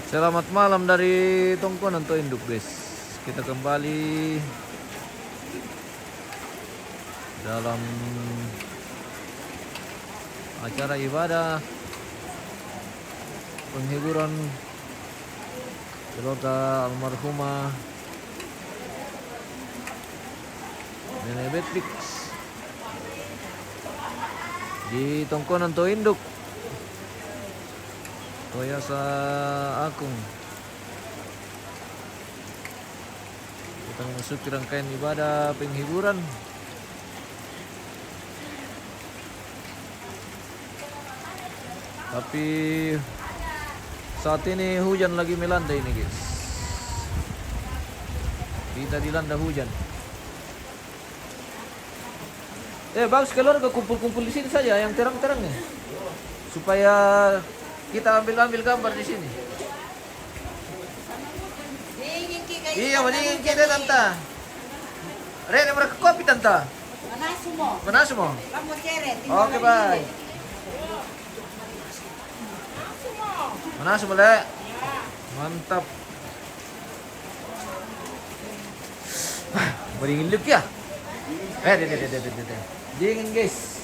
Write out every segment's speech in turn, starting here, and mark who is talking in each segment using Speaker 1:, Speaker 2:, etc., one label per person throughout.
Speaker 1: Selamat malam dari Tongkonan to Induk, guys. Kita kembali dalam acara ibadah penghiburan keluarga almarhumah Nenek Beatrix di Tongkonan to Induk, Toyasa Agung. Kita memasuki rangkaian ibadah penghiburan. Tapi saat ini hujan lagi melanda ini, guys. Kita dilanda hujan. Bagus keluarga kumpul-kumpul di sini saja yang terang-terang nih, supaya kita ambil gambar di sini. Iya, mending kita tante. Rene mereka kopi tante. Mana semua? Oke, baik. Mana semua le? Mantap. Beringin look ya? Dingin, guys.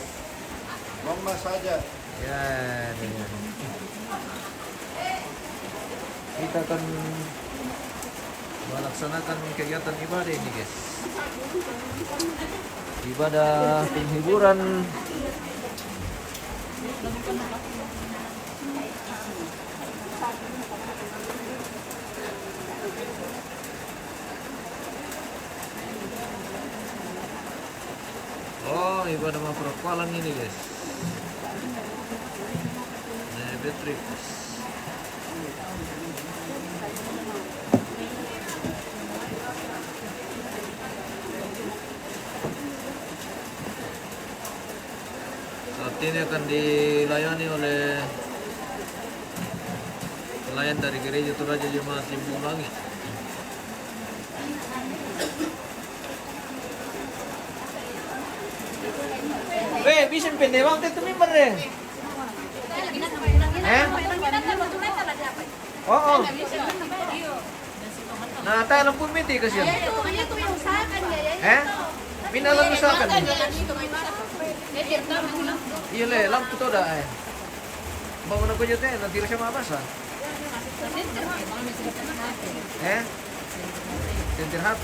Speaker 2: Mama saja.
Speaker 1: Ya, kita akan melaksanakan kegiatan ibadah ini, guys. Ibadah penghiburan ibadah maprakwalan ini, guys. Nenek Beatrix. Saat ini akan dilayani oleh pelayan dari Gereja Toraja Jemaat Limbung Langit. Bisa pende bang itu mimbar deh. Oh. Nah, tayo lang po miti kasi yan. Pinalang usakan. Iya le, lampu to dah. Bangun ako dyan eh, nanti siya mabasa. Sentir HP.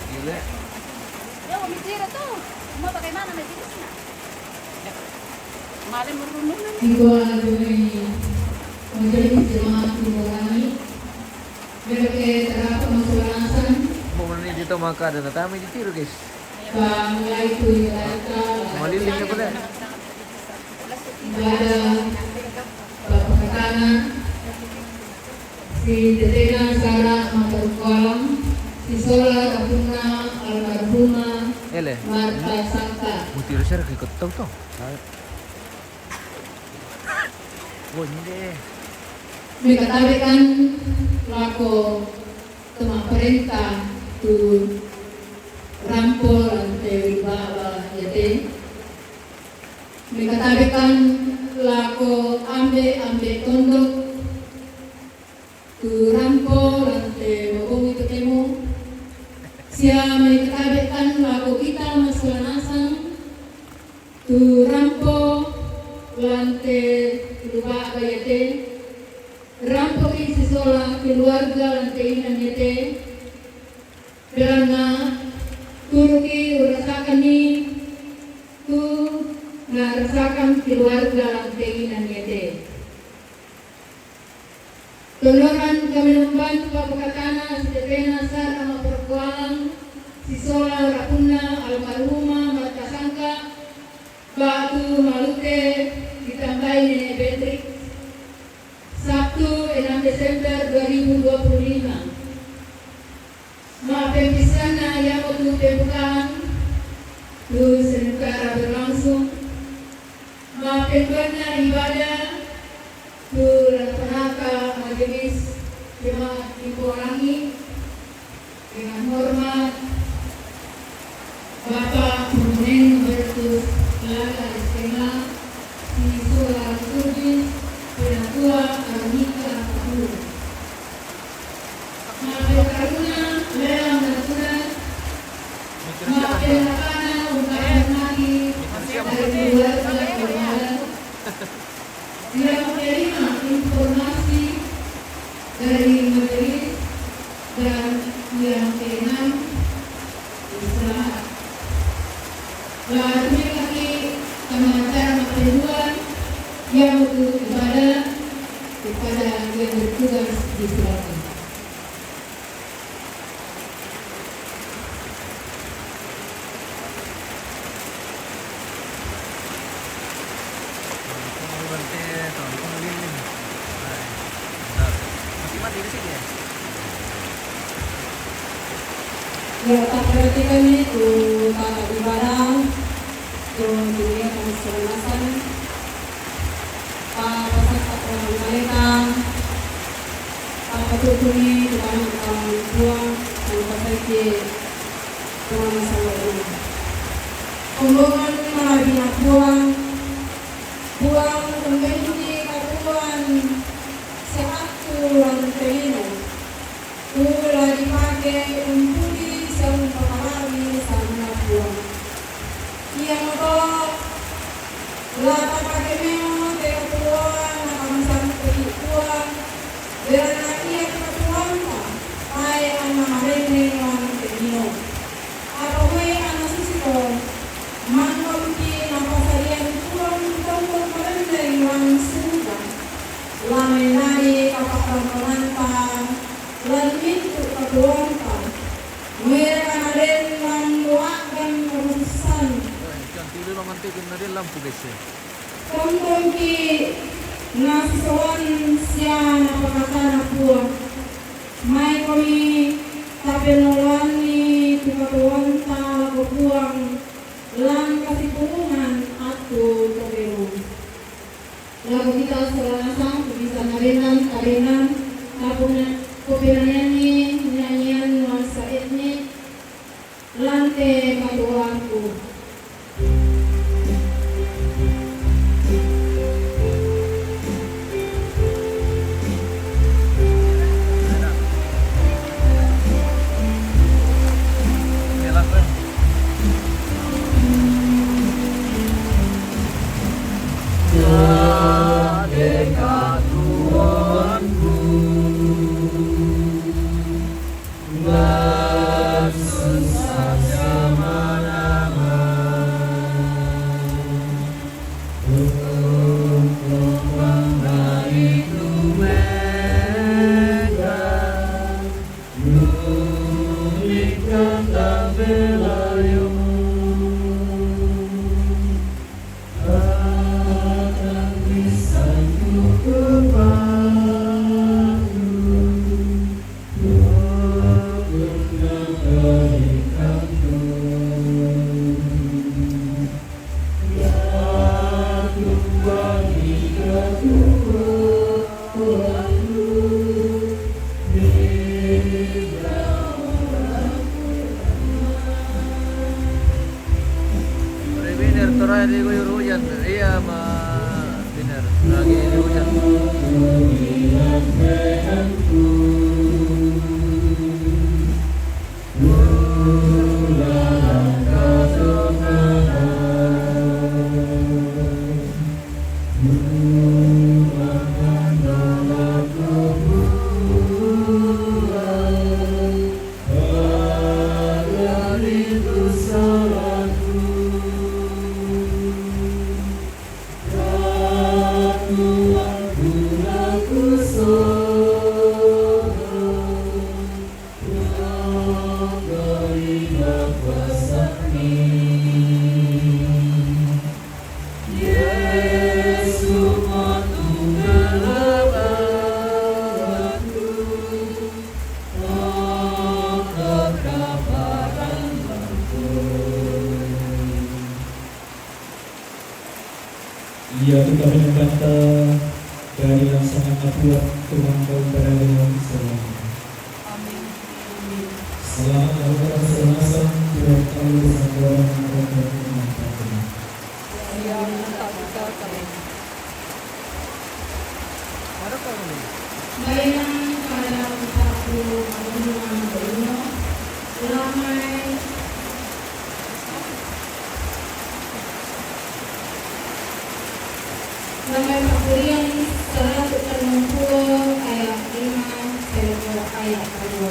Speaker 1: Iya le.
Speaker 3: Igual majelis jemaat Nurani berbagai terdapat masyarakat
Speaker 1: Mau ni dito maka ada natami di tiro, guys.
Speaker 3: mulai itu
Speaker 1: Malilingnya pala.
Speaker 3: ibadah Bapak si Tetena Sarah Matarkualam si Sola Rapuna Almarhumah
Speaker 1: Ele.
Speaker 3: Marta Sangka
Speaker 1: Mutiro siya ikut tahu to. Oh, hindi.
Speaker 3: Mengatakan lako teman perintah tu rampol ante baba yate. Mengatakan lako ambe tondok tu rampol ante bobong itu temu. Sia mengatakan lako kita masalanasan tu rampol lante lupa bayate rampok isi sola keluarga lante inan yate berana turuki urasakan ni tu ngarasakan keluarga lante inan yate toloran kami membantu Bapakatana Setepena Sarah Maperkualang si sola Rapuna Almarhumah Marta Sangka Batu Malute ditambahi Nenek Beatrix Sabtu 6 Desember 2025. Maafkan yang waktu pembukaan terus secara berlangsung. Maafkan ibadah Puraka Majelis Jemaat Dipolangi dengan hormat Bapak Pemenen Bertus Lala Istimewa Siswa Sudin Penatua Armika pinakanan, ungkapan lagi dari keluarga kemarin. Tidak menerima informasi dari majelis dan yang keenam istirahat. Lalu kami acara pertemuan yang untuk ibadah kepada yang bertugas di selatan.
Speaker 4: Ya, tak perhatikan itu tata ibadah, dunia keselamatan, peserta orang mereka, tutuni dengan orang tua dan peserta orang sama. Pembangunan malabina buang kembali karuan satu lantai Ula dipakai umpuli sang pengalami sama buang. Yang to lata pakai meo teo tuan nakamasang pergi tuan. Berana ia ketuan ta ay ang mamarene ang tenino. Ako ay ang susito manggolki napasarian tuan tungkol marende ang suga. Lamenari kapakaramanta lalu itu keduaan mereka ada membuatkan keputusan tentang ki nasuan siapa pakatan puan mai kami tapenolani keduaan ta kepuang lang kasipungan atau keberuang lalu kita serasa bisa karenan tabunan Kupinanyanyi, nyanyian nuansa etnik, lantai katuanku.
Speaker 5: Ia kita menyembahta dari yang sangat akurat Tuhan kau berada dalam selamat. Selamat kepada keselamatan Tuhan kau bersama orang
Speaker 3: Bayang pada usahaku mengulang berulang ramai
Speaker 4: Damai Pakurian 160 ayat 5 ayat 2.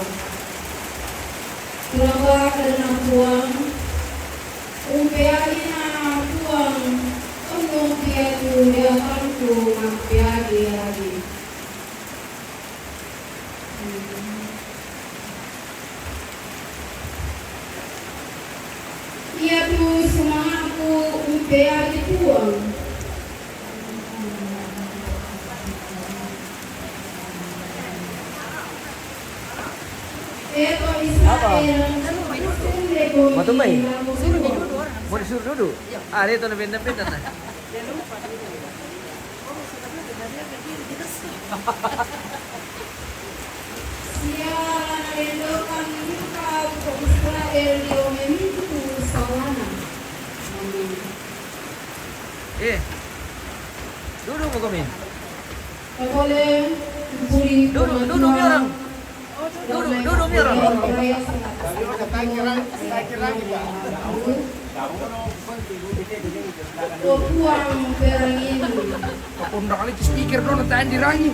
Speaker 4: Tulaga karena puang umpeari na puang unong piatu dia kanku magpiagi lagi. Ia tu semangatku umpeari puang.
Speaker 1: Mau tumbay? Mau disuruh duduk? Ah, dia tuh pindah-pindah nah.
Speaker 4: Siya nalendokan kita untuk Israel di Omenitu Sawana.
Speaker 1: Duduk mau kami.
Speaker 4: Boleh buri
Speaker 1: Duduk ni orang. Duduk ni orang.
Speaker 4: Puang perang ini.
Speaker 6: Kapunda kali di speaker doon at tayo dirangi.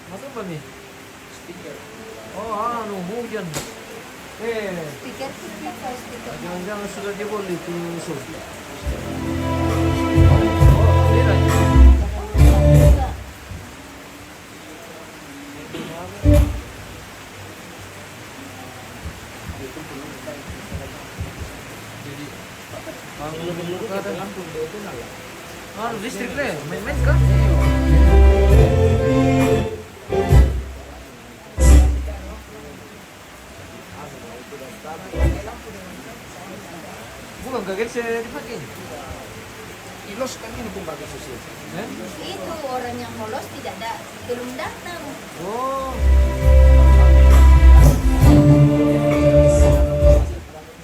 Speaker 1: Masuk apa nih? Stiker. Oh, anu hujan.
Speaker 7: Stiker apa stiker?
Speaker 1: Jangan-jangan sudah jebol itu sus. Oh, tidak. Jadi, belum ada lampu itu nala. Ah, listrik deh, main-main kan? Bukan kaget saya dipakai.
Speaker 6: Ilos kan ini pun bagus sih.
Speaker 7: Itu orang yang lolos tidak ada, belum datang.
Speaker 1: Oh.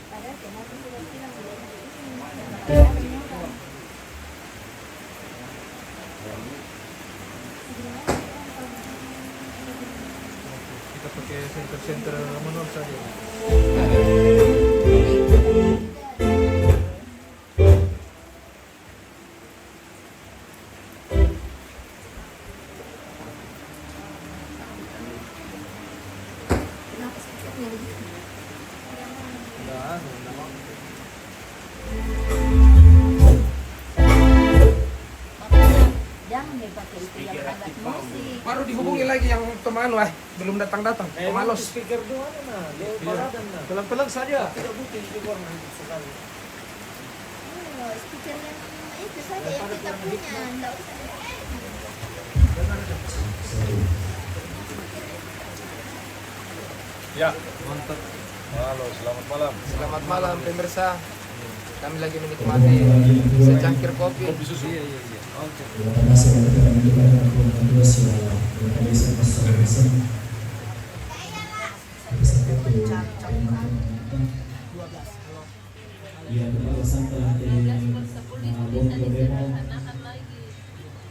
Speaker 7: Padahal kemarin sudah bilang belum.
Speaker 1: Kita pakai center manual saja.
Speaker 7: Kenapa stikernya begitu? Makanya jangan dipakai itu yang alat musik.
Speaker 6: Baru dihubungi lagi yang teman lah, belum datang-datang. Pemalos.
Speaker 1: Speaker dua nah, dia baradan nah. Pelan-pelan saja. Tidak butuh di luar sekali.
Speaker 7: Oh, stiker yang itu saja yang kita punya, enggak usah.
Speaker 2: Ya,
Speaker 1: Mantap.
Speaker 2: halo, selamat malam.
Speaker 6: Selamat malam pemirsa. Kami lagi menikmati secangkir kopi.
Speaker 1: Iya. Oke.
Speaker 5: Terima kasih kepada kita dan Tuhan siapa yang bisa bersama-sama. Yang beralasan telah bom demo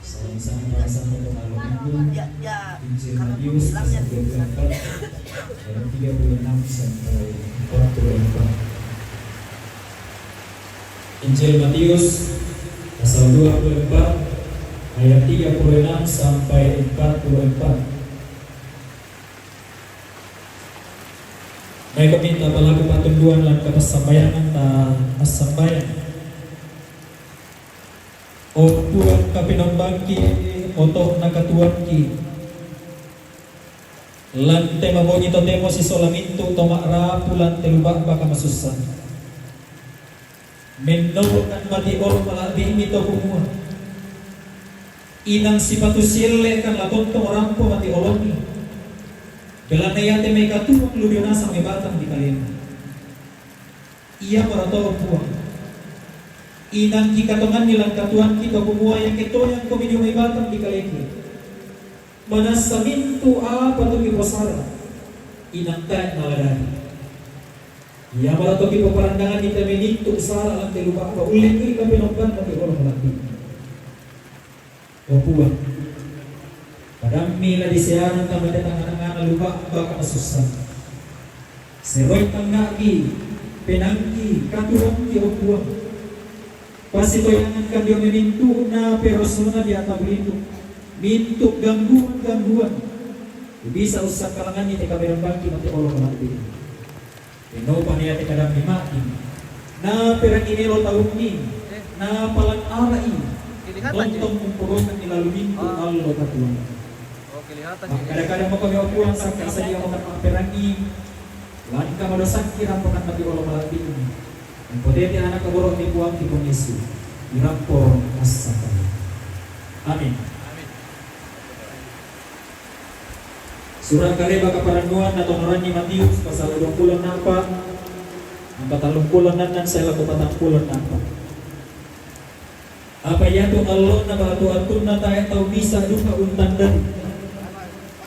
Speaker 5: sama-sama alasan untuk malam minggu Injil Matius pasal 24 ayat 36 sampai 44. Injil Matius pasal 24 ayat 36 sampai 44. May kaminta palago patunduan lang kapasambayanan na masambayan. O tuwang kapinambangki, oto nakatuan ki. Lante mabongi to demo si solaminto tomakra pulan telubak baka masusan. Mendokan mati ol malabi mito kumua. Inang si patusile kan latonto orang po mati oloni. Dalam nayate may katuwang lubionasa may batang di kalima. Iya para to puang. Inang kikatongan nilang katuan kita kumua yang ketoyang komedi may batang di kalima. Manasamintu apa tu kipasara. Inang tayo naladari. Iya para to kipaparandangan kita menintu sara lang telubak pa ulit ko ikapinonggan pati orang malaki. O puang. Padami la disiaran ka madatang lupa baka masusan. Seroy tangagi, penanggi, katuang ki o puang. Pasitoyangan kan dia memintu na persona di atas belintu. Mintu gangguan. Bisa usah kalangan ni teka berembangki mati Allah mati. Pino paniya teka dam mati. Na perang ini lo tahu ni. Na palang arai. Tontong kumpurosan nilalu mintu Allah katuang.
Speaker 1: Kelihatan
Speaker 5: Kadang-kadang mo kami upuan sa kasaya ko ng perangi. Lagi ka madosak kirang pakan mati wala malati. Ang potete anak kaburo ni puang ti Yesu. Irampo asakay. Amin. Surah Kareba kaparanguan na tonoran ni Matius pasal 24 ang 40 nan sa lago 40 napa. Apa yato Allah na batu-atun na tayo tau bisa duka untan dari.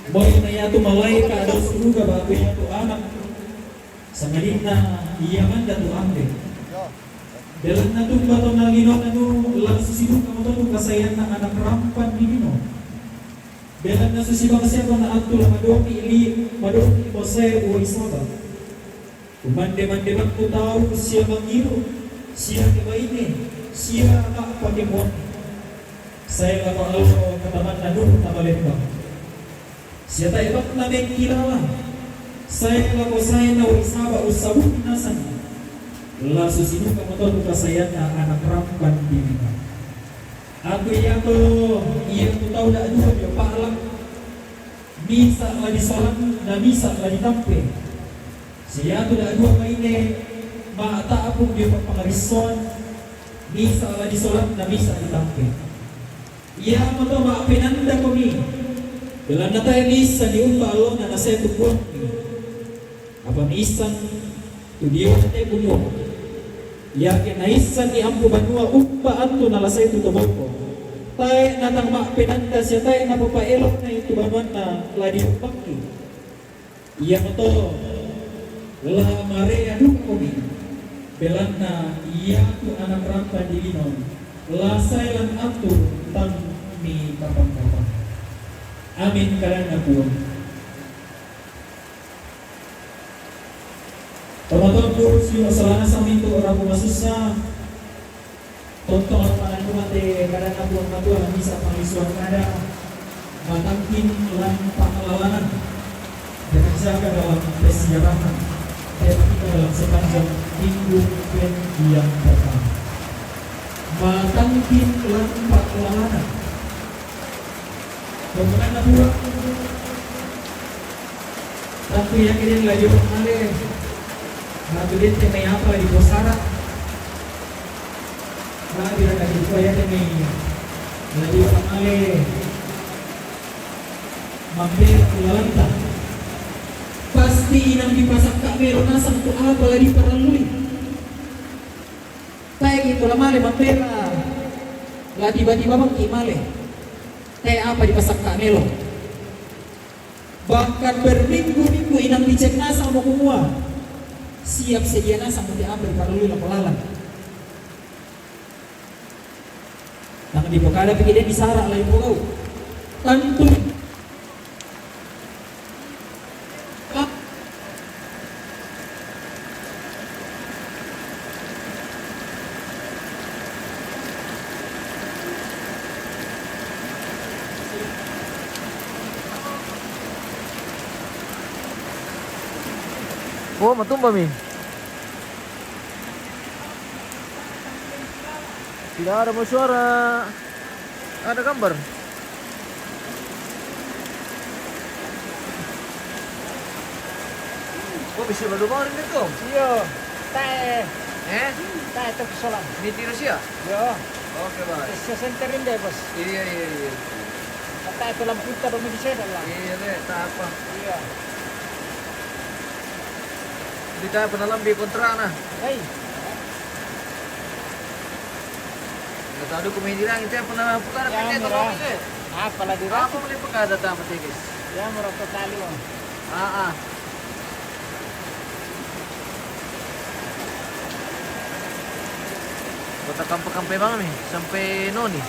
Speaker 5: Boy na yato malay ka daw suruga bago yato anak. Sa ngalit na iyaman dato ambe. Dalam na itong bato na Ginoo ano lang susibog ka mo itong kasayan ng anak rampan ni Ginoo. Dalam na susibog kasi ako na ato lang madoki Jose o Isaba. Kumande-mande ko tao siya mangiro, siya kibaine, siya pakimon. Saya lang Allah kataman na doon tabalembang. Siya tayo ba't namin kilala? Saya lako saya na Isaba usabot nasan. Lalu sinuka motor kasayan na anak rampan di mana. Aku iya tu tahu dah dua dia palang. Misa lagi solat dan misa lagi tampe. Saya tu dah dua maine mata aku dia pengarison. Misa lagi solat dan misa lagi tampe. Iya motor mak penanda kami. Dalam nata misa diumpa Allah na nasa tu pun. Apa misan tu dia nate bunuh. Yakin naisan ni ampu banua umpa antu nalasay tu toboko. Tay natang mak penanda siya tay napapaelok na itu banuan na ladi umpaki. Iya moto la marea dukomi. Belan na iya tu anak rampan di Ginoo. Lasay lan antu tang mi kapang-kapang. Amin karena puan. Teman-teman kurus yung salana sa minto orang pumasusya. Tonton ang panan kumate kada na buang katua ang bisa pangisuan kada matangkin lang pangalawanan dikerjakan dalam persiapan kita dalam sepanjang minggu yang pertama. Matangkin lang pangalawanan kemudian na buang tapi yang ini lagi mengalir Matulit may apa di Bosara. Lagi na kasi kaya may lagi pangale. Mampir kulalanta. Pasti inang dipasak ka meron nasang tu apa lagi paralui. Tayo gitu lamale mampira. La tiba-tiba mangkimale. Tayo apa dipasak ka meron. Bahkan berminggu-minggu inang dicek nasa mo kumuha. Siap sedia nasa mau diambil paralui lang palalang. Nang di pokada pikir dia disara lain pulau. Tentu
Speaker 1: Oh, matumba mi. Tidak ada mau suara. Ada gambar. Oh, bisa berdoa rin itu.
Speaker 5: Iya, tae,
Speaker 1: Eh?
Speaker 5: tae to kesolan.
Speaker 1: Ini tiro siya.
Speaker 5: Yo,
Speaker 1: Oke, Bos.
Speaker 5: sa center rin deh, bos.
Speaker 1: Iya, iya, iya.
Speaker 5: Tae to lang punta do di sana lang.
Speaker 1: Iya, deh, tak apa.
Speaker 5: Iya.
Speaker 1: Hindi tayo panalambi kontra na.
Speaker 5: Ay,
Speaker 1: Natado ko may dirang ito pernah pukara
Speaker 5: Ya,
Speaker 1: pindah
Speaker 5: murah.
Speaker 1: tolong ini.
Speaker 5: pala dira.
Speaker 1: Apa boleh pekada tama tigis?
Speaker 5: Ya, mura to tali mo.
Speaker 1: Ah. Kota kampai banget nih sampai noni.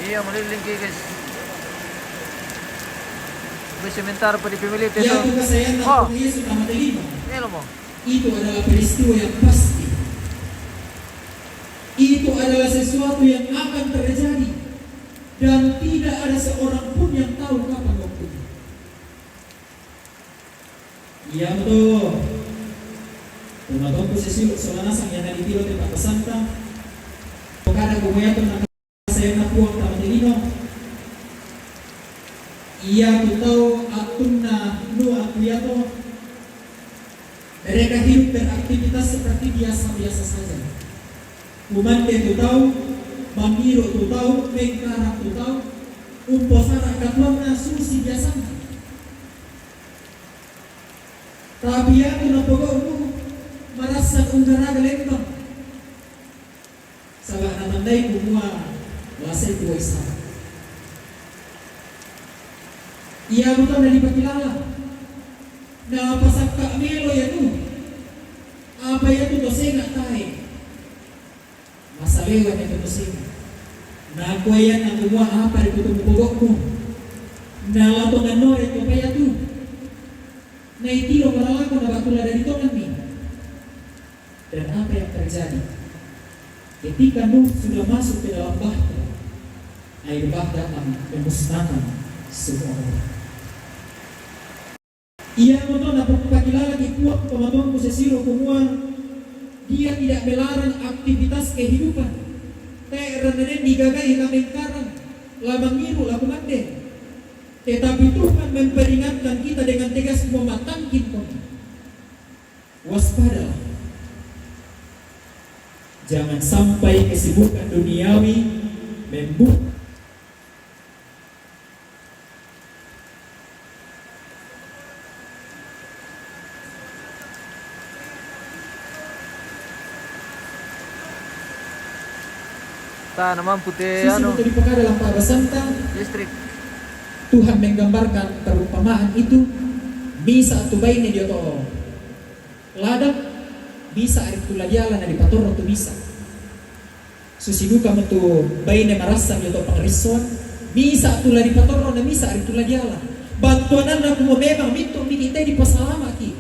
Speaker 1: Iya maliling guys. May sementar pa di pemilit ito.
Speaker 5: Yang kesayangan
Speaker 1: Oh.
Speaker 5: Tuhan Yesus nama terima.
Speaker 1: Ini mo.
Speaker 5: Itu adalah peristiwa yang pasti. Itu adalah sesuatu yang akan terjadi dan tidak ada seorang pun yang tahu kapan waktunya. Iya betul. Tumatong posisi solanasang yang nalitiro di Pakasanta. Pagkada kumayato na kasayang na puwang tamatilino. Iya tutau atun na nuang kuyato. Mereka hidup beraktivitas seperti biasa-biasa saja. Umante tutau, mamiro tutau, mengkarang tutau, umposara katuang na susi biasa. Tapi ya tunapogo marasan unggara galembang. Salah natandai kumua lasai kuwa isa. Ia bukan dari pakilala. Na pasak melo ya tu. Apa ya tu dosenga tae. Masalewa ya tu dosenga. Na ako yan ang gumawa apa rin kutong pugok mo. Na lato nga no rin ko ya tu. Na itiro marala ko na bakula dari tongan ni. Dan apa yang terjadi? Ketika Nuh sudah masuk ke dalam bahtera, air bah datang memusnahkan semua orang. Ia nonton dapat pakilala di kuat pematung posesiro kumua. Dia tidak melarang aktivitas kehidupan. Terrendah digagai kameng karang, lamangiru lakumande. Tetapi Tuhan memperingatkan kita dengan tegas mematangkin kau. Waspadalah. Jangan sampai kesibukan duniawi membuat
Speaker 1: Tanaman putih
Speaker 5: susi
Speaker 1: ano,
Speaker 5: untuk dipakai dalam Pakasanta.
Speaker 1: listrik.
Speaker 5: Tuhan menggambarkan perumpamaan itu bisa tubain dia to ladang bisa arit tuladiala na dipatorno tu bisa susiduka metu baine marasa dia to pangrison bisa tula dipatorno na bisa arit tuladiala bantuanan na kumo memang mito minite di pasalama ki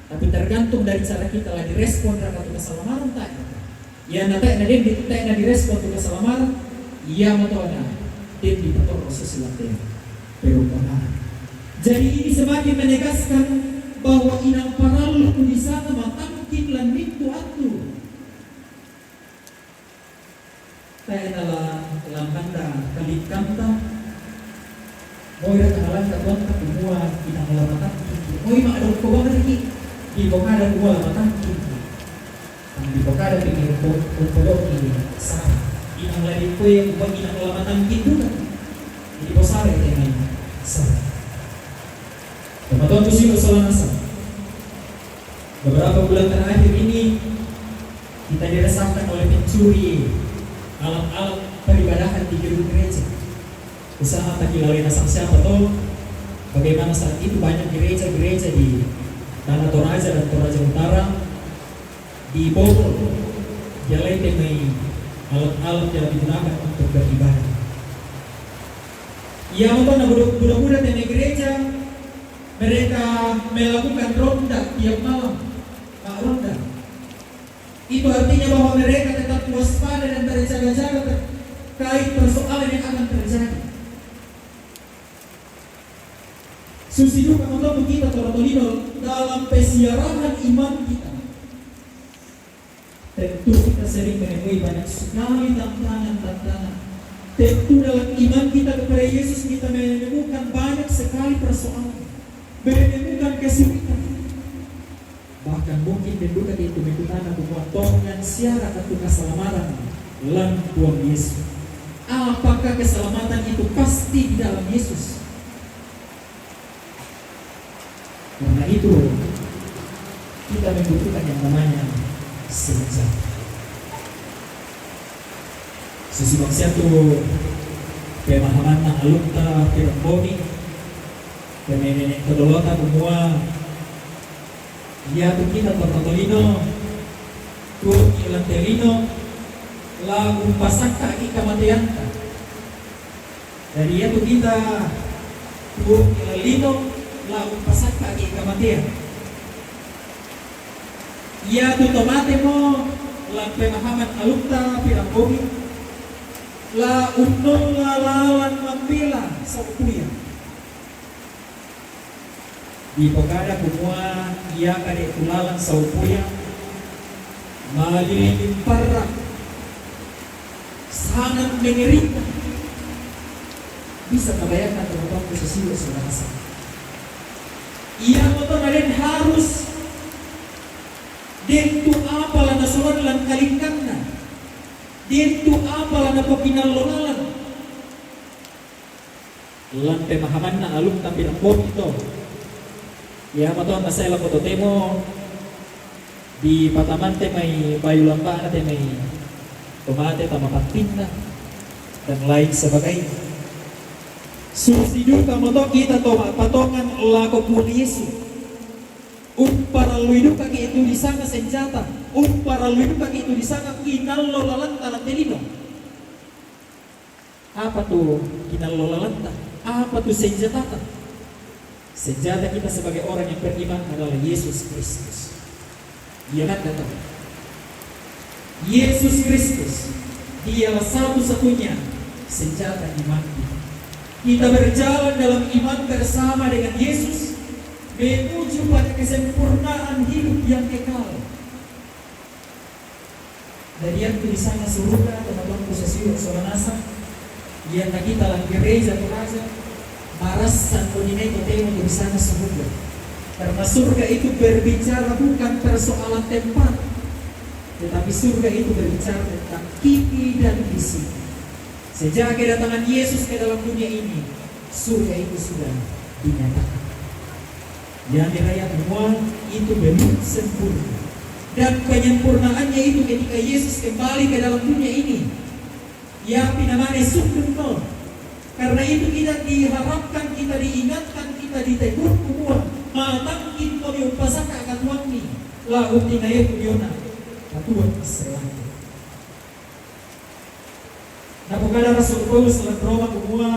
Speaker 5: tapi tergantung dari cara kita lah direspon raka tu kesalamaran tak ya na tak na din tak na direspon tu kesalamaran iya moto na din dipatorno sesuatu perumpamaan. Jadi ini semakin menegaskan bahwa inang paralu di sana matangkin lan mintu atu. Taenala lambanda kalikanta. Moira kahalan katonta kumua inang lamatangkin. Oi maadong ko ba lagi? Di bokada kumua lamatangkin. Ang di bokada pikir ko pulok ini sa inang lagi ko yang ubang inang lamatangkin juga. Di bosare dengan sa. Teman-teman muslim bersalah. Beberapa bulan terakhir ini kita dirasakan oleh pencuri alat-alat peribadahan di gedung gereja. Usaha tak kilauin asal siapa tahu bagaimana saat itu banyak gereja-gereja di Tanah Toraja dan Toraja Utara dibobol. Jalai temai alat-alat yang digunakan untuk beribadah. Yang mana budak-budak di gereja mereka melakukan ronda tiap malam, ronda. Itu artinya bahwa mereka tetap waspada dan berjaga-jaga terkait persoalan yang akan terjadi. Susidu kamu kita Torotolino dalam pesiaran iman kita. Tentu kita sering menemui banyak sekali tantangan. Tentu dalam iman kita kepada Yesus kita menemukan banyak sekali persoalan, menemukan kesulitan. Bahkan mungkin menduga itu menggunakan pemotongan siara atau keselamatan dalam Tuhan Yesus. Apakah keselamatan itu pasti di dalam Yesus? Karena itu kita membutuhkan yang namanya senjata. Sesibang satu pemahaman ng alumta Piramboni, pemenen kedolota semua, dia tuh kita Torotolino, tuh Ilantelino, la umpasak kaki kematian. Dari dia tuh kita tuh Ilalino, la umpasak kaki kematian. Ia tuh tomate mo, la pemahaman alumta Piramboni. La unong lalawan mampila sa ukuya. Di pagkada kumua iya kade kulalan sa ukuya. Malilim parang sangat mengerita. Bisa kabayangkan teman-teman posisi sa nasa. Iya mo to na rin harus dito apalan nasuran lang kalingkang na. Dito apalan na pakinalolalan. Lan pemahaman na alum tampil ang ito. Ya mato masela ko temo di patamante may bayulamba na may tomate tamapatin na dan lain sebagainya. Susidu kamo to kita to patongan lako polisi. Para luidu kaki itu di sana senjata. Para luidu kaki itu di sana kinallolalanta telino. Apa tuh kinallolalanta? Apa tuh senjata? Senjata kita sebagai orang yang beriman adalah Yesus Kristus. Dia kan datang. Yesus Kristus, dialah satu-satunya senjata iman kita. Kita berjalan dalam iman bersama dengan Yesus menuju pada kesempurnaan hidup yang kekal. Dan yang tulisannya surga teman-teman posisi Solanasa, yang kita lang gereja Toraja, marasan kuninay kote mo tulisannya surga. Karena surga itu berbicara bukan persoalan tempat, tetapi surga itu berbicara tentang kiki dan visi. Sejak kedatangan Yesus ke dalam dunia ini, surga itu sudah dinyatakan. Yang dirayat semua itu belum sempurna. Dan penyempurnaannya itu ketika Yesus kembali ke dalam dunia ini. Yang pinamane sempurna. Karena itu kita diharapkan, kita diingatkan, kita ditegur semua. Matangkin ko yung pasaka katuan ni. Laut ni ngayon kunyona. Katuan Israel. Napagala Rasul Paulus dalam Roma semua.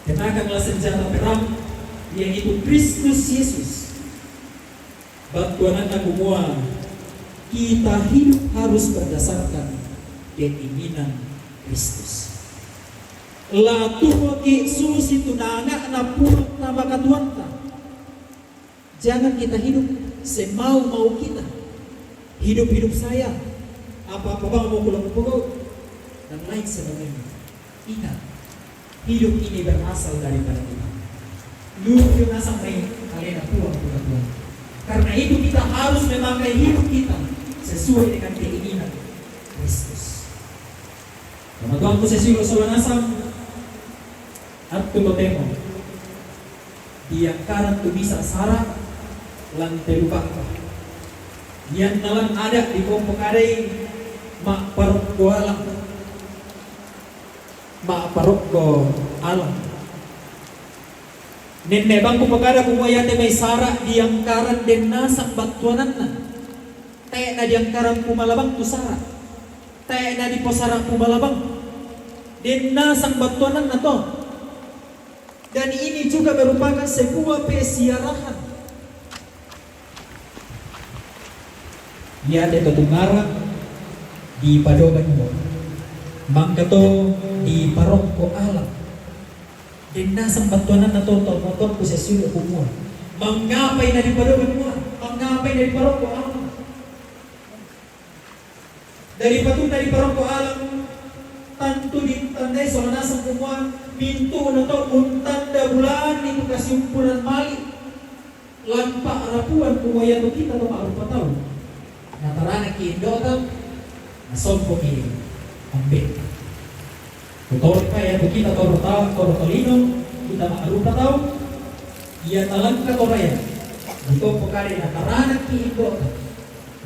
Speaker 5: Kenakanlah senjata perang yang itu Kristus Yesus. Bantuan anda semua, kita hidup harus berdasarkan keinginan Kristus. Latu ki susi tunanga na purut na makatuanta. Jangan kita hidup semau-mau kita. Hidup-hidup saya, apa-apa bang mau pulang-pulang dan lain sebagainya. Ingat, hidup ini berasal daripada Tuhan. Lucu nasa may kalena pulang. Karena itu kita harus memakai hidup kita sesuai dengan keinginan Kristus. Teman-teman posisi Solanasam at tulotemo yang karan tu bisa sarap lantai lupa. Yang nalang ada di kompok adai mak parokko alam. Mak parokko alam. Nenne bang kumagara kumaya de may sara diang karan den nasang batuanan na. Te na diang karan kumalabang tu sara. Te na di posara kumalabang. Den nasang batuanan na to. Dan ini juga merupakan sebuah pesiarahan. Ya de tutungara di padoban mo. Mangkato di parokko alam. Dinasang batuanan na total, motor ko sa sulo kumua. Mangapay na di paro kumua. Mangapay na di paro ko alam. Dari patun dari paro ko alam. Tanto di tandai so nasang kumua. Pintu na to untanda bulan ni kasimpulan mali. Lampa rapuan kumaya to kita to maarupa tao. Natarana ki indota. Nasompo ki ambit. Motor kaya kita torotolino kita maarupa tao. Ia talang ka toraya. Ito po kari natarana ki indota.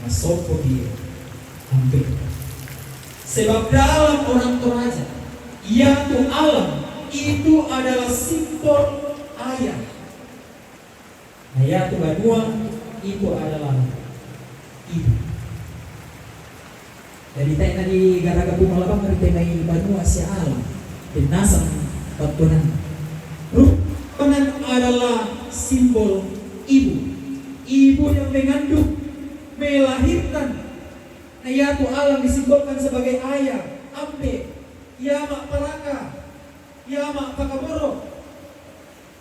Speaker 5: Nasompo ki ambit. Sebab dalam orang Toraja yang tu alam itu adalah simbol ayah. Ayah tu banua itu adalah ibu. Jadi tadi gara-gara pumalabang dari tadi banua si alam binasang batunan. Rupanan adalah simbol ibu. Ibu yang mengandung, melahirkan. Ayah tu alam disimbolkan sebagai ayah, ambe, yama paraka, yama pakaboro,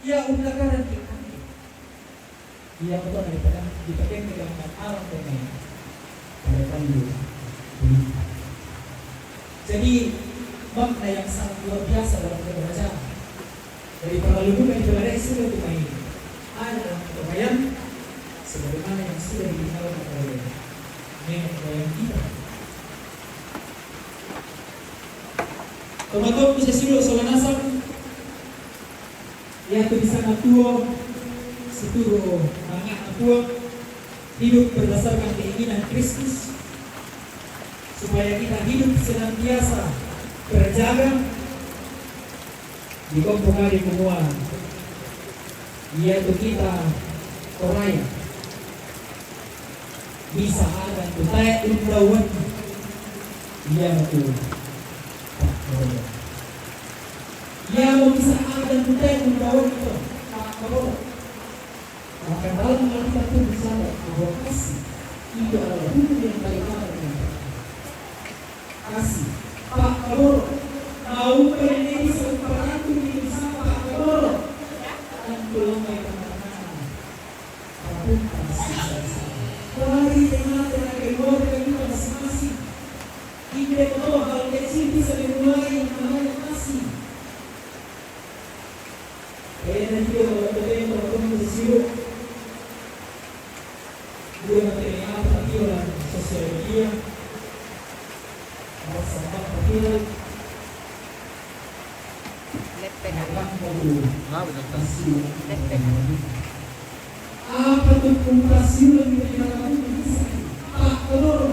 Speaker 5: ya undakaran kita. Ia betul daripada dipakai dengan alam dengan pada pandu. Jadi makna yang sangat luar biasa dalam kebenaran dari para leluhur yang telah sudah dimain ada kebayang sebagaimana yang sudah dikenalkan oleh nenek moyang kita. Tomato bisa silo solanasam ya tu bisa natuo seturo banyak natuo hidup berdasarkan keinginan Kristus supaya kita hidup senantiasa berjaga di kampung hari semua yaitu kita Toraya bisa ada tutay undawan yaitu Pak Kaboro. Yang bisa ada tutay undawan itu Pak Kaboro. Maka dalam Alkitab itu bisa bahwa kasih itu adalah hukum yang paling utama. Kasih Pak Kaboro mau berdiri seperti itu bisa Pak Kaboro dan belum mengatakan apapun kasih saya. Mari dengan keluarga kita masing-masing. Tidak tahu hal kecil bisa dimulai yang namanya kasih. Kaya dia kalau kita bertemu di sini, dia materi apa dia sosial media, sama profil, apa tuh kumulasi lebih dari Pak Kaboro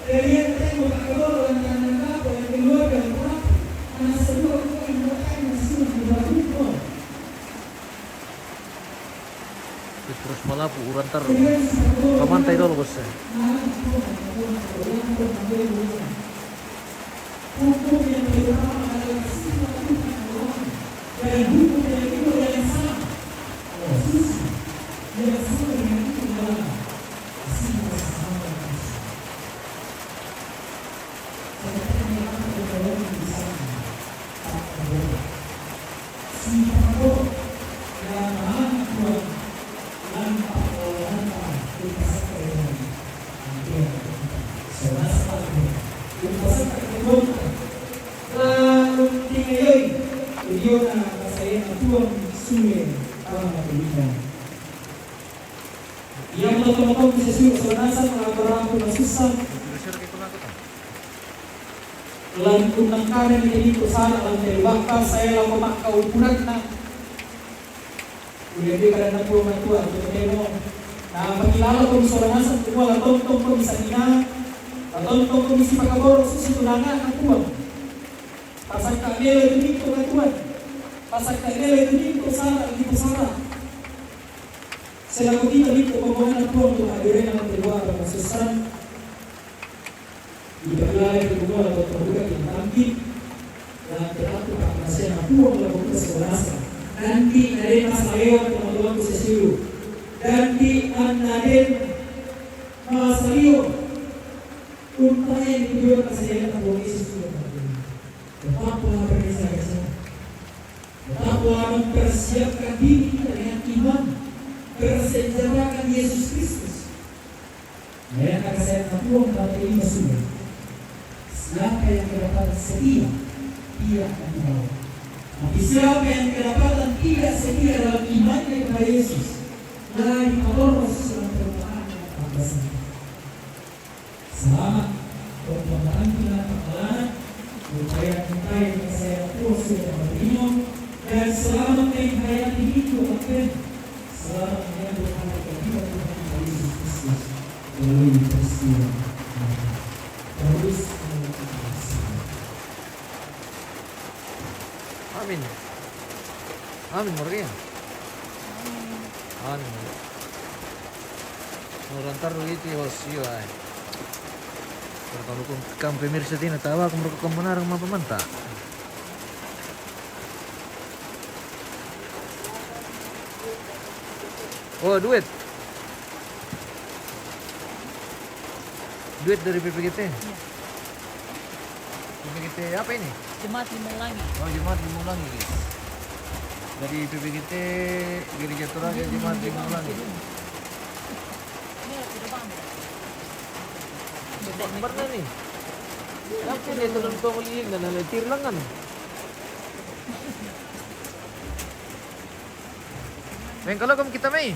Speaker 5: dari yang tengok Pak Kaboro dan anak apa yang keluar dari berapa anak semua itu yang mereka masih dibangun
Speaker 1: Terus malah ukuran ter kamantai dulu bos.
Speaker 5: hukum yang pertama adalah sifat dan hukum yang kedua yang sama yang sama dengan itu adalah sifat sama. Seperti yang akan berjalan di sana sifat yang mana Tuhan nampak orang kita sekarang selasa kita lalu tinggal video na saya natuang sulit ang matulitan. Yang matutong bisa sulit sa nasa mga barang kumasusan lalu kung ng kanan dito sana ang teribakal saya lang kumakaupunan na ulit ka na po matuwa mo na pagkilala ko sa nasa kung latong ko sa ina latong ko si Pak Kaboro susitulangan ang tuwang pasang kanila itu dito katuan pasang kanila itu dito sana sila ko dito pagmamahan po untuk hadirin ang tiwa at masusan ipaglalay ko mo at pagbuka yung tangkit na terato pakasya na po ang labog sa walasa nanti na rin masayaw at pamatuan ko sa siyo nanti na rin masayaw untayin ko yung kasayaw at buong Isus ko. Betapa berkisah-kisah, betapa telah mempersiapkan diri kita dengan iman, bersenjatakan Yesus Kristus. Ya, kata saya tertuang pada ini semua. Siapa yang kedapatan setia, dia akan dibawa. Tapi siapa yang kedapatan tidak setia dalam imannya kepada Yesus, lari polos dalam perubahannya tambah sendiri. Selamat perubahan kita perjalanan, upaya kita yang saya terus berminum, dan selamat menghayati hidup akhir. Selamat menyambut hari kehidupan Tuhan Yesus Kristus melalui peristiwa terus.
Speaker 1: Amin. Amin Maria. Amin. Orang taruh itu wasio ay. Kalau kang pemirsa tina tawa kung mereka kemenarang mapamanta. Oh, duit. Duit dari PPGT. PPGT apa ini?
Speaker 8: Jemaat Limulangi.
Speaker 1: Oh, Jemaat Limulangi, guys. Dari PPGT Gereja Toraja Jemaat Limulangi. Pernah nih. Apa dia turun pemulih dan letir lengan. Main kalau kamu kita main.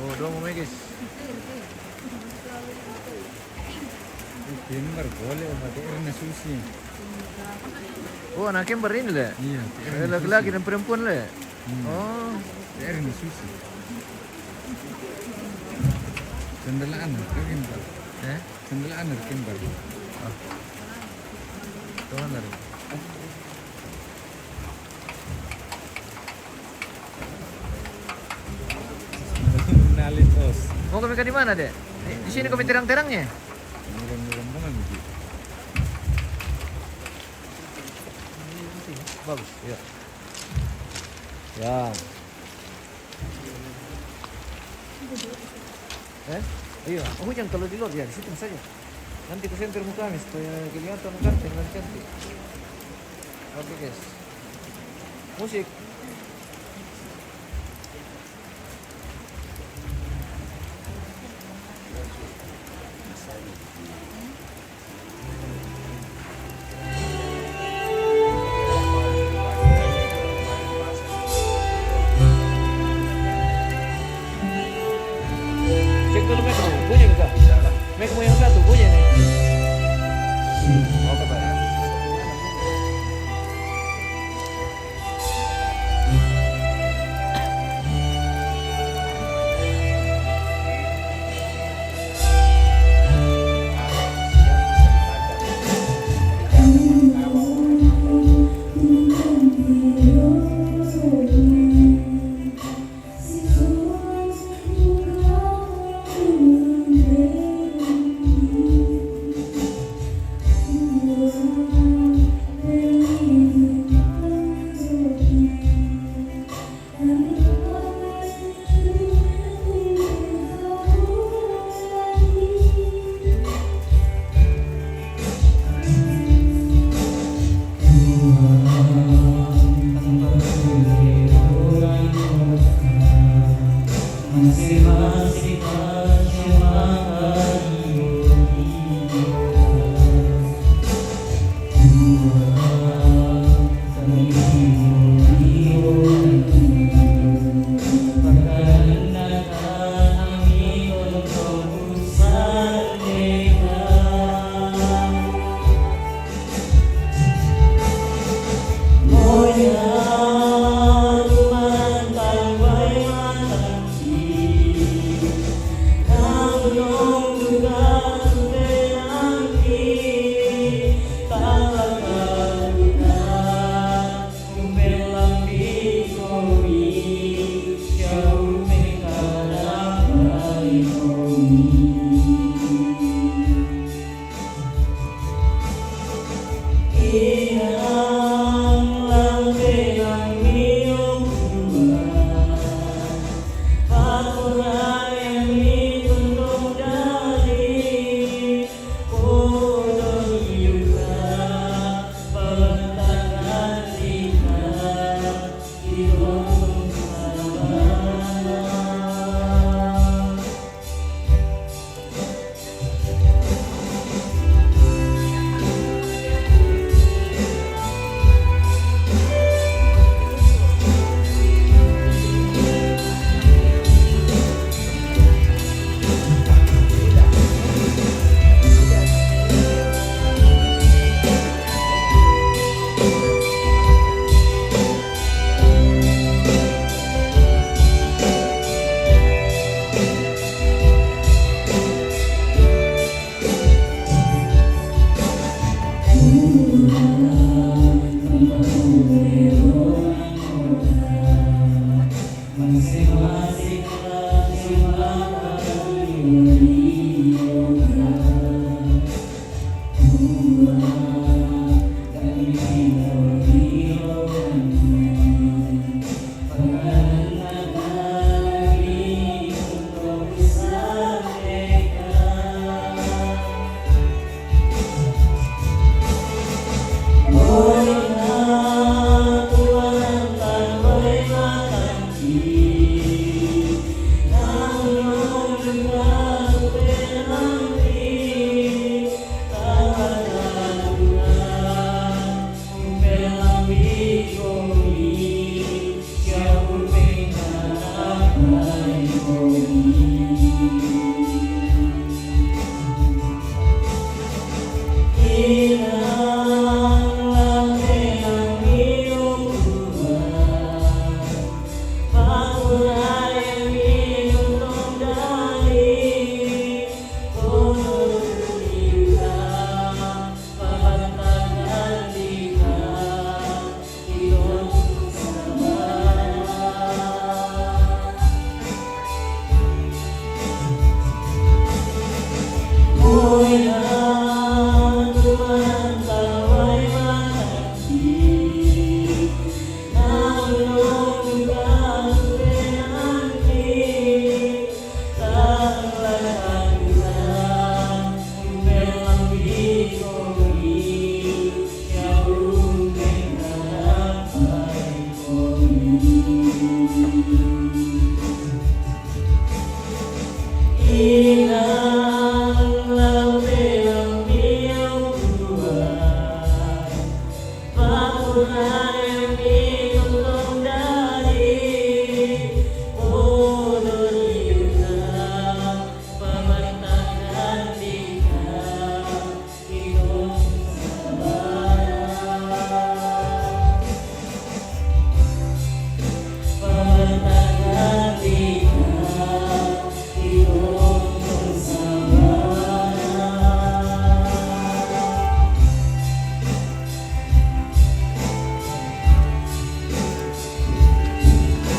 Speaker 1: Oh, dua mau guys.
Speaker 2: Timber boleh pakai airnya susi.
Speaker 1: Oh, anak kembar ini lah.
Speaker 2: Iya,
Speaker 1: Laki-laki dan perempuan lah. Oh,
Speaker 2: airnya susi. Sendelaan kembar. Sendelaan kembar.
Speaker 1: tuhan dari.
Speaker 2: Nalin os.
Speaker 1: Mau ke di mana, Dek? Di sini kami terang-terangnya.
Speaker 2: Muram-muram gitu.
Speaker 1: Bagus, ya. Ya. Iya, hujan kalau di luar ya di situ saja. Nanti ke senter muka kami supaya kelihatan ganteng dan cantik. Oke guys. Musik. Cek dulu mic kamu, bunyi enggak? Mic yang satu bunyi nih. Oke, baik.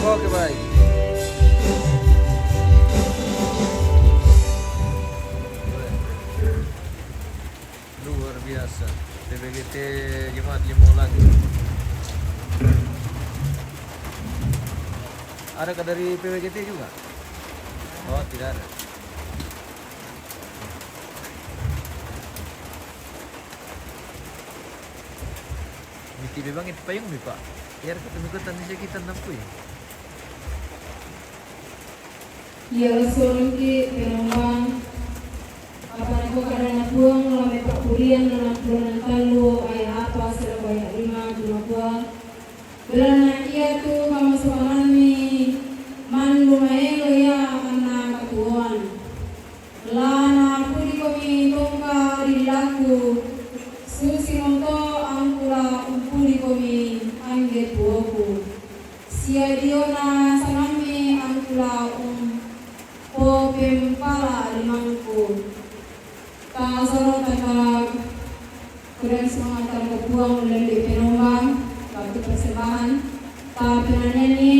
Speaker 1: Oke baik. Luar biasa. PPGT Jemaat Limulang. Adakah dari PPGT juga? Oh, tidak ada. Mesti bebang itu payung mi Pak. Biar ketemu ketan kita nampui.
Speaker 3: Ya Rasulullah Penumpang apa aku karena buang melalui perkulian dalam bulan talu ayat apa serba ayat 5 cuma buang berana ia tu kamu seorang mandu maelo ya karena katuan lana puri komi tongka rilaku susi nonto angkura umpuri komi angge buoku sia diona sanami angkura po pempala limangku ta soro taka kurang semangat tanpa buang melalui penumpang waktu persembahan ta penaneni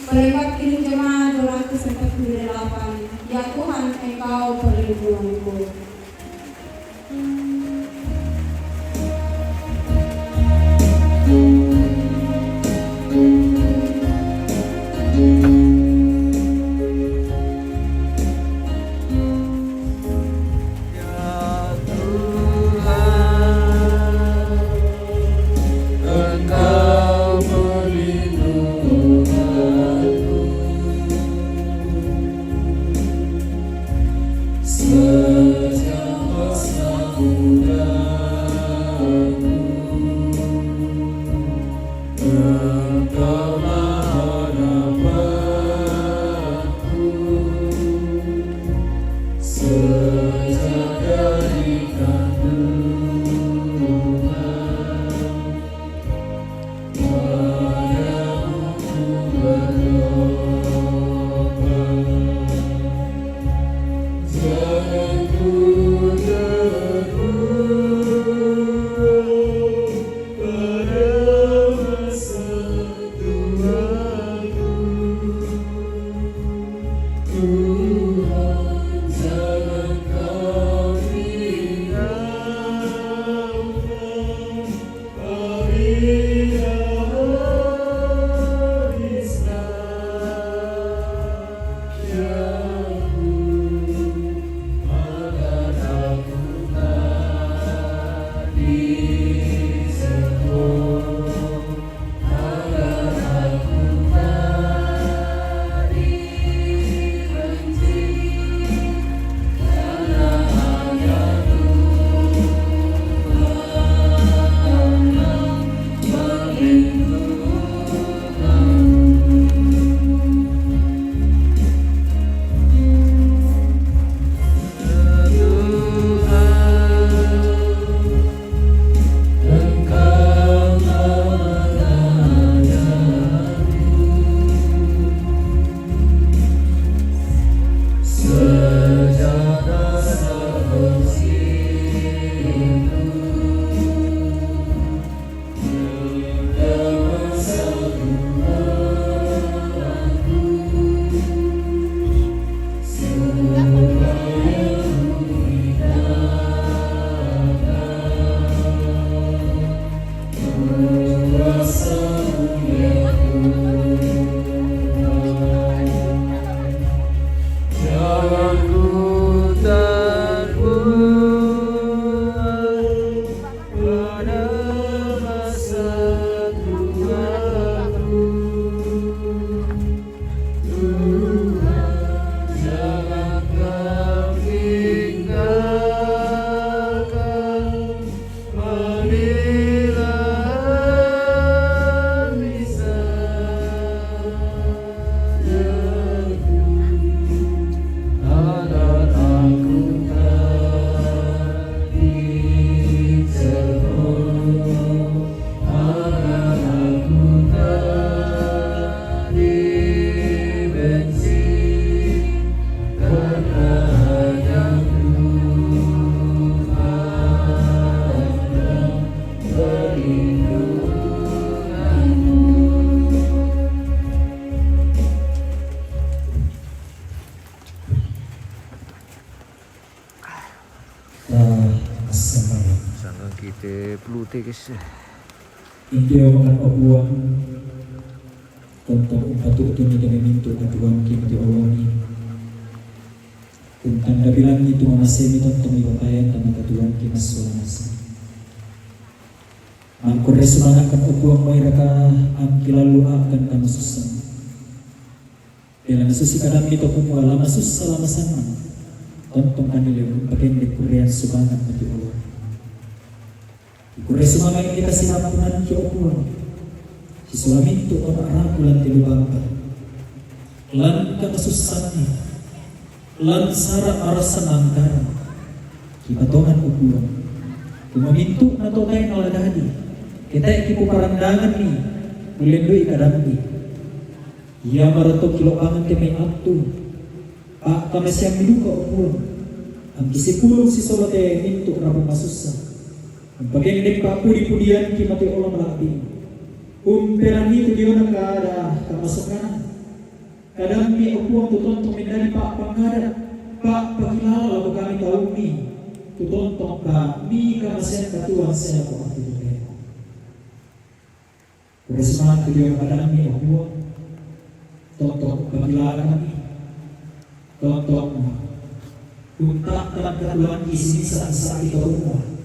Speaker 3: perekat kirim jemaah 248 ya Tuhan engkau perlindunganku.
Speaker 1: Sangka kita pelute guys.
Speaker 5: Indio makan obuang tentang umpatu itu ni kami minta aduan kita awani tentang dah bilang itu masih ni tentang ibapayan dan aduan kita suanasa. Angkor semangat kan obuang mereka angkilalu akan kami susah. Dalam susi kadang itu pun lama susah lama sama. Tentang kanilew pakai dekurian semangat mati Allah. Kure semangat kita sinapunan ki opuan. Si suami itu orang bulan tilu bangka. Lan kasusahan. Lan sara arasan angkara. Ki patongan opuan. Kumamintu na to tayo naladadi. Kita ikipu parandangan ni. Ulendoi kadang ni. Ia marato kiloangan kami aktu. Pak kami siyang minuka opuan. Ang kisipulong si solate mintu rabu masusa. Bagian dari pudi-pudian kimati Allah melati. Umperan itu dia nak ada kemasukan. Kadang mi opuang tutontok dari pak pangada. Pak pakilala lalu kami tahu mi. Tutontok ka mi kamasen katuan saya ko arti itu. Bersama dia kadang mi opuang. Tontok pakilala kami. Tontok untak dalam katuan isi saat kita rumah.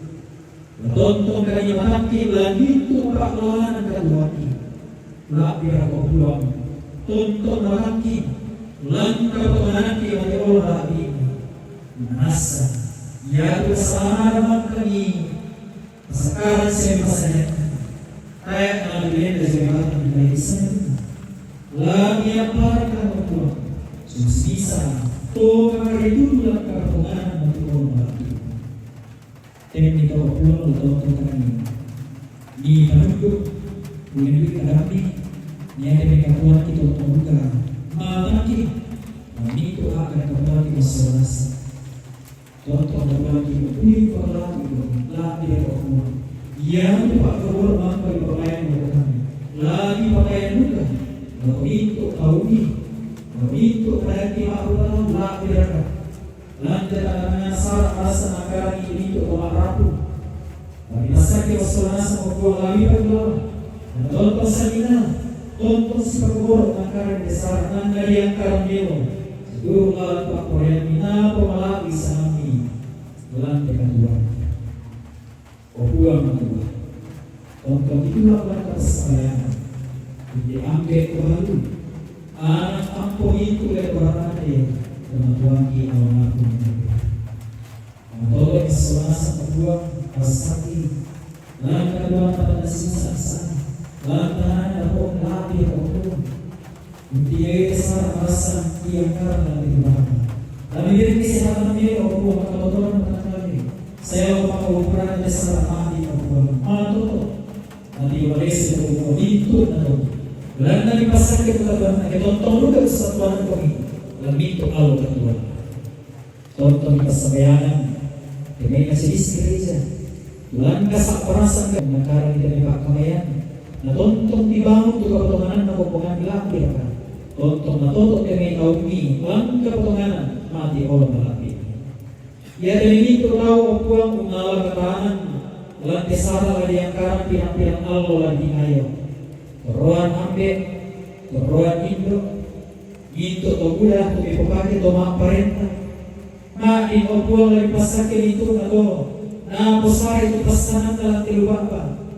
Speaker 5: Tonton kaya mataki lagi tu pak lawan katuani. Lapi aku pulang. Tonton mataki lan katuani mati Allah lagi. Nasa ya bersama kami. Sekarang saya masanya. Saya ngambilin dari jembatan dari sana. Lagi apa kamu pulang? Susisa. To kari dulu lah katuani mati Allah lagi. Ini kalau pulang atau kami di penduduk lebih kami ni ada mereka pulang kita untuk buka malaki kami itu akan kembali ke masalah contoh dapat kita punya kalau itu lagi ada orang yang dapat keluar maka pakaian kami lagi pakaian bukan kalau itu tahu ni kalau itu berarti Allah lagi ada lantaran sar asa nakara ini itu rapu. Tapi nasake wasolasa kwa lagi bagaimana? Tonton salina, tonton si pagor nakara besar nangari yang karamelo. Siguro lalat pa Korea mina pemalaki sa amin. Walang kedua. Opuang kedua. Tonton itulah kesayangan. Diambil kebaru. Anak ampun itu lebaran Tuhan ki awal aku Tolong selasa kedua Asaki Lang kedua pada sisa sana Lang tahan dapat latih aku Untiye kesar rasa Yang karena dibahagi Kami diri kesehatan ini aku Maka tolong kami Saya lupa ukuran besar mati aku Toto Nanti Malaysia aku Itu nanti Lang dari pasar kita tonton juga kesatuan kami Lamito Allah kedua. Tonton kesabayan. Demi kasih gereja. Tuhan kasak perasan kan nakara kita di pakaian. Na tonton dibangun tu kepotonganan na potongan laki kan. Tonton na toto demi kaumi. Lang kepotonganan mati Allah melaki. Ya demi itu tahu opuang mengalah ketahanan. Lang kesara lagi yang karang pinang-pinang Allah lagi ayo. Teruan ambek. Teruan Indo. Itu togulah tubi pupake toma parenta ma in opuang lagi pasake itu na posare itu pasanan dalam tilubapa